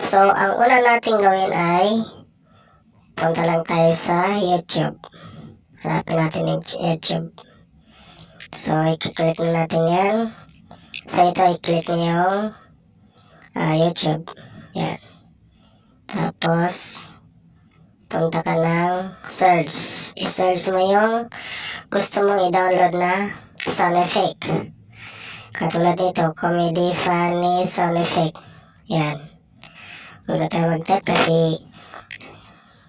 So, ang una natin gawin ay punta lang tayo sa YouTube. Hanapin natin yung YouTube. So, i-click na natin yan. So, ito, i-click niyo yung YouTube. Yan. Tapos, punta ka ng search. I-search mo yung gusto mong i-download na sound effect. Katulad nito, comedy, funny, sound effect. Yan. Huwag na tayo mag-type kasi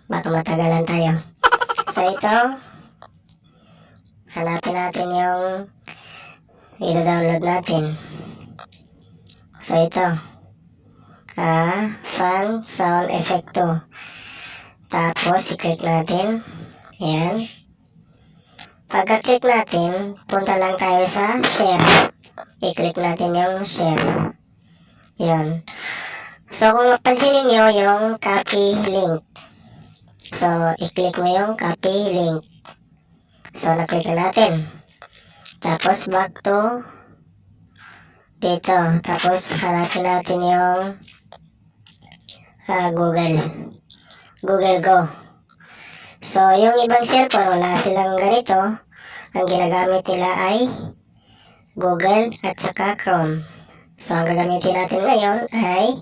baka matagalan tayo. So, ito, hanapin natin yung i-download natin. So, ito, fun sound effect 2. Tapos, i-click natin. Ayan. Pagka-click natin, punta lang tayo sa share. I-click natin yung share. Ayan. So, kung mapansinin nyo yung copy link. So, i-click mo yung copy link. So, na-click na natin. Tapos, back to dito. Tapos, hanapin natin yung Google Go. So, yung ibang cellphone, wala silang ganito. Ang ginagamit nila ay Google at saka Chrome. So, ang gagamitin natin ngayon ay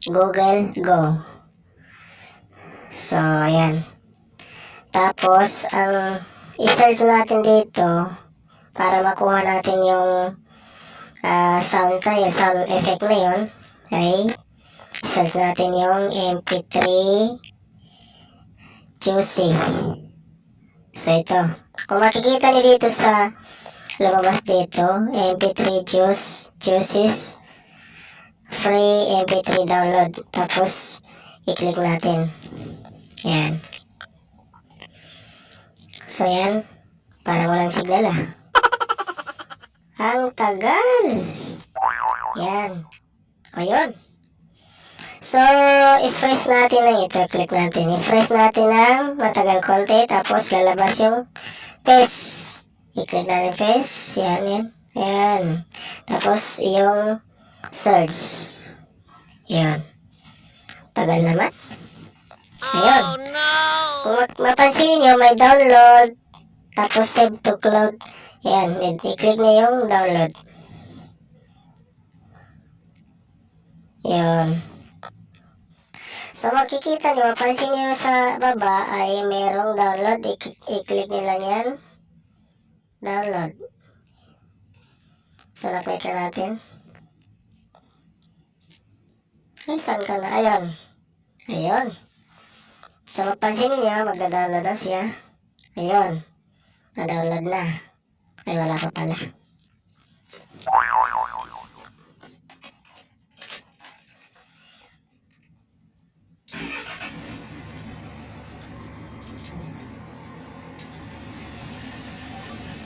Google Go. So, ayan. Tapos, ang i-search natin dito para makuha natin yung sound effect na yun ay search natin yung MP3 Juicy. So, ito. Kung makikita niyo dito sa lumabas dito, MP3 Juices free MP3 download. Tapos, i-click natin. Yan. So, yan. Parang walang signal Ang tagal. Yan. O, yun. So, i-fresh natin lang ito. Click natin. I-fresh natin ng matagal konti. Tapos, lalabas yung paste. I-click natin paste. Yan, yan. Yan. Tapos, yung search. Yan. Tagal naman. Ayun. Oh, no! Kung mapansin nyo, may download. Tapos, save to cloud. Yan. I-click nyo yung download. Yan. So, makikita nyo, mapansin nyo sa baba ay merong download. I-click nyo lang yan. Download. So, na-click na natin. Ay, saan ka na? Ayun. Ayun. So, mapansin nyo, magda-download na siya. Ayun. Na-download na. Ay, wala pa pala.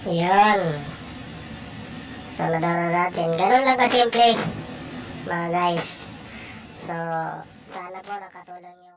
Yan. So, na-download natin. Ganun lang kasimple, mga guys. So, sana po nakatulong yun.